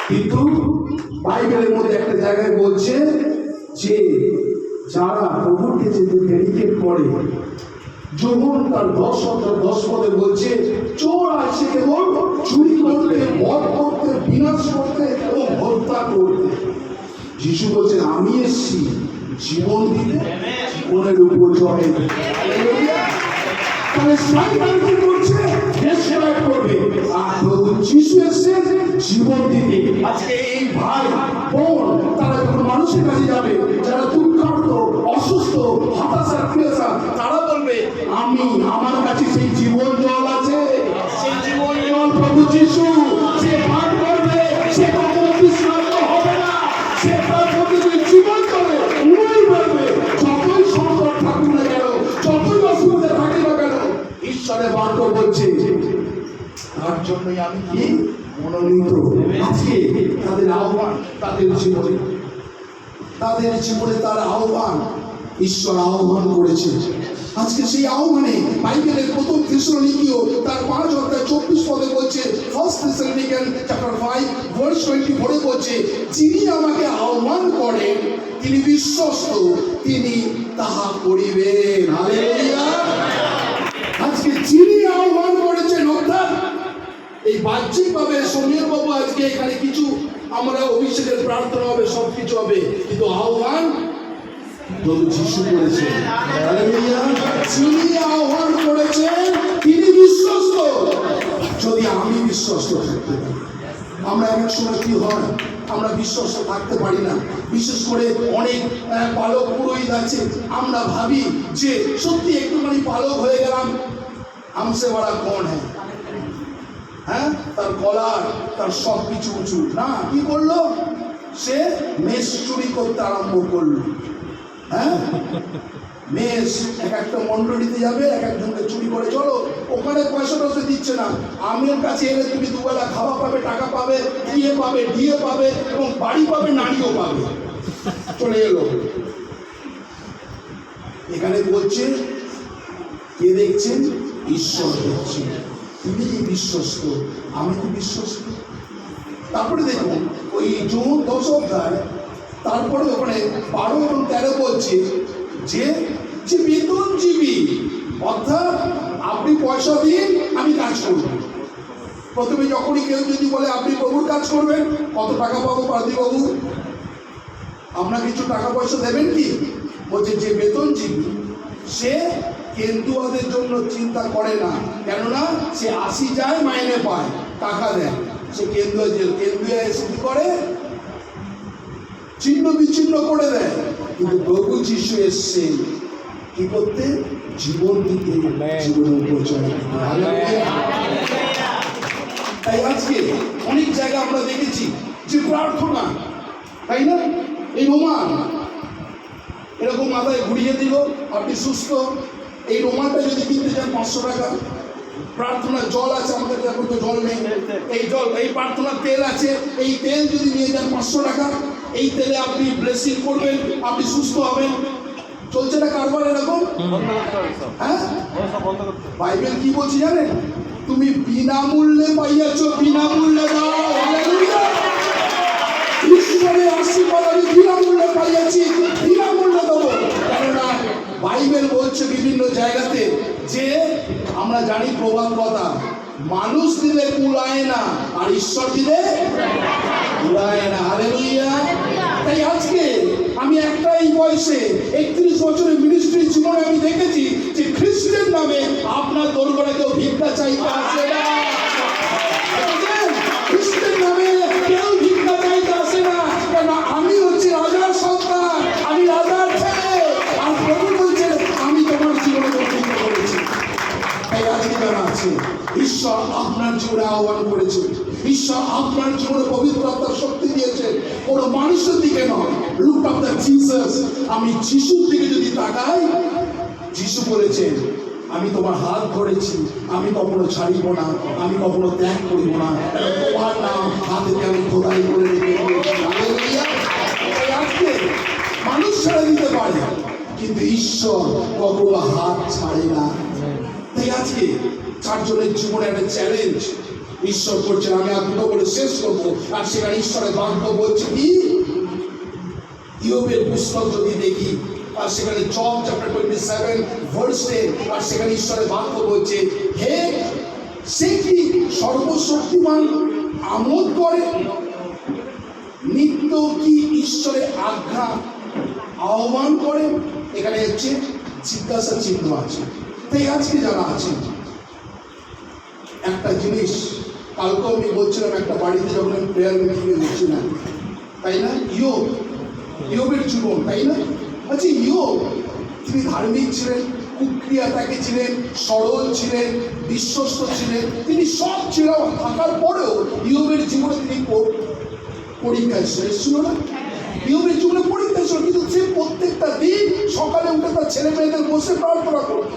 কিন্তু বাইবেলের মধ্যে একটা জায়গায় বলছে যে যারা প্রভুকে যেতে ডেডিকেট করে, যখন তার 10 পদে বলছে চোর আছে কেবল চুরি করতে, বধ করতে, বিনাশ করতে এবং হত্যা করতে। যিশু বলছেন আমি এসেছি জীবন দিতে, জীবনের উপর জয়। তাহলে শয়তান কি করছে? ডেস্ট্রয় করবে। আর প্রভু যিশু এসেছেন জীবন দিতে। আজকে এই ভাই বোন তারা যখন মানুষের কাছে যাবে, যারা দুঃখার্ত, অসুস্থ, হতাশা, ক্লেশা, তারা বলবে আমার কাছে সেই জীবন জল আছে, সেই জীবন জল প্রভু যিশু। সে পান করবে, সে কখনো বিস্মৃত হবে না, সে তার প্রতিদিন জীবন চলে উনি বলবে। যতই সংকট থাকুক না কেন, যতই অসুবিধা থাকে না কেন, ঈশ্বরের বাক্য বলছে তার জন্যই আমি কি মনোনীত। আজকে তাদের আহ্বান, তাদের জীবনে তার আহ্বান ঈশ্বর আহ্বান করেছে। আজকে সেই আহ্বানে বাইবেলের প্রথম থেসলোনিকীয় তার 5:24 পদে বলছে, 1 Thessalonians chapter 5 verse 24 বলছে, যিনি আমাকে আহ্বান করেন তিনি বিশ্বস্ত, তিনি তাহা করিবেন। হালেলুয়া। আজকে যিনি আহ্বান করেছেন, অর্থাৎ এই বাহ্যিকভাবে সমীর বাবু আজকে এখানে কিছু আমরা অভিষেকের প্রার্থনা হবে, সবকিছু হবে, কিন্তু আহ্বান প্রভু যিশু করেছেন। হালেলুয়া। যিনি আহ্বান করেছেন তিনি বিশ্বস্ত। যদি আমি বিশ্বস্ত থাকতে পারি, আমরা এক সময় কি হয় আমরা বিশ্বস্ত থাকতে পারি না। বিশেষ করে অনেক পালক পুরোহিত আছে, আমরা ভাবি যে সত্যি একটুখানি পালক হয়ে গেলাম, আমসে বড়া কোন হ্যাঁ, তার কলার, তার সব কিছু উঁচু না। কি করলো সে? মেষ চুরি করতে আরম্ভ করলো। হ্যাঁ, মেষ এক একটা মন্ডলীতে যাবে, এক একজনকে চুরি করে চলো, ওখানে পয়সা টয়সা দিচ্ছে না, আমির কাছে এলে তুমি দুবেলা খাওয়া পাবে, টাকা পাবে, ডিএ পাবে এবং বাড়ি পাবে, নারীও পাবে। চলে এলো। এখানে বলছে কে দেখছেন? ঈশ্বর দেখছেন, তিনি বিশ্বস্ত, আমি তো বিশ্বস্ত। তারপরে দেখুন ওই জুন 10 অধ্যায়, তারপরে ওখানে 12 এবং 13 বলছে যে বেতনজীবী, অর্থাৎ আপনি পয়সা দিন আমি কাজ করব। প্রথমে যখনই কেউ যদি বলে আপনি প্রভুর কাজ করবেন, কত টাকা পাবো পার্থিবাবু? আপনার কিছু টাকা পয়সা দেবেন কি? বলছে যে বেতনজীবী সে কেন্দুয়াদের জন্য চিন্তা করে না, কেননা সে 80 যায় মাইনে পায়, টাকা দেয়, সে কেন্দুয়া এসে কি করে? চিহ্ন বিচ্ছিন্ন করে দেয়। কিন্তু প্রভু যিশু এসছে কি করতে? জীবন দিতে, জীবনের পরিচয়। তাই আজকে অনেক জায়গা আমরা দেখেছি যে প্রার্থনা, তাই না? এই রোমান এরকম মাথায় ঘুরিয়ে দিল, আপনি সুস্থ। এই রোমানটা যদি কিনতে চান 500 টাকা। প্রার্থনার জল আছে, আমাদের এখন তো জল নেই, এই জল, এই প্রার্থনার তেল আছে, এই তেল যদি নিয়ে যান 500 টাকা, এই তেলে আপনি ব্লেসিং করবেন, আপনি সুস্থ হবেন। চলছে না কারবার এরকম? হ্যাঁ, বাইবেল কি বলছি জানেন? তুমি বিনামূল্যে পাইয়াছ, বিনামূল্যে দাও। হালেলুয়া। ঈশ্বরের আশীর্বাদ আমি বিনামূল্যে পাইয়াছি, বিনামূল্যে দেবো। কেননা বাইবেল বলছে বিভিন্ন জায়গাতে যে আমরা জানি প্রবাদ কথা, মানুষ দিলে কুলায় না আর ঈশ্বর দিলে কুলায় না। হালেলুয়া। তাই আজকে আমি একটাই বয়সে 31 বছরের মিনিস্ট্রি জীবনে আমি দেখেছি যে খ্রিস্টের নামে আপনার দরবারে কেউ ভিক্ষা চাইতে আসে না। খ্রিস্টের নামে কেউ ভিক্ষা চাইতে আসে না, কেন আমি হচ্ছি রাজার সন্তান, আমি রাজার ছেলে। আর প্রভু বলছেন আমি তোমার জীবনে ভিক্ষা করেছি। তাই আজকে যারা আছে, ঈশ্বর আপনার জীবনে আহ্বান করেছে, ঈশ্বর আপনার জীবনে পবিত্র আত্মার শক্তি দিয়েছে, কোনো মানুষের দিকে নয়। Look up the Jesus. আমি যিশুর দিকে যদি তাকাই, যিশু বলেছেন আমি তোমার হাত ধরেছি, আমি কখনো ছাড়িব না, আমি কখনো ত্যাগ করিব না, তোমার নাম হাতেতে আমি খোদাই করে রেখেছি। আজকে মানুষ ছেড়ে দিতে পারে, কিন্তু ঈশ্বর কখনো হাত ছাড়ে না। তাই আজকে চারজনের জীবনে একটা চ্যালেঞ্জ ঈশ্বর করছেন। আমি আর দুটো করে শেষ করবো। আর সেখানে ঈশ্বরের বাক্য বলছে কি, ইয়োবের পুস্তক যদি দেখি, আর সেখানে জব চ্যাপ্টার 27 ভার্স 10, আর সেখানে ঈশ্বরের বাক্য বলছে, হে সে কি সর্বশক্তিমান আমোদ করে, নিত্য কি ঈশ্বরের আজ্ঞা আহ্বান করে। এখানে হচ্ছে জিজ্ঞাসা চিহ্ন আছে। তাই আজকে যারা আছেন, একটা জিনিস কালকে আমি বলছিলাম, একটা বাড়িতে যখন আমি প্রেয়ার মিটিংয়ে গেছিলাম, তাই না, ইয়োবের জীবন, তাই না? আচ্ছা, ইয়োব তিনি ধার্মিক ছিলেন, কুক্রিয়াতাকে ছিলেন, সরল ছিলেন, বিশ্বস্ত ছিলেন, তিনি সব ছিলেন। থাকার পরেও ইয়োবের জীবনে তিনি পরীক্ষায় শেষ ছিল না। ইয়োবের জীবনে পরীক্ষা ছিল, কিন্তু সে প্রত্যেকটা দিন সকালে উঠে তার ছেলে মেয়েদের বসে প্রার্থনা করত।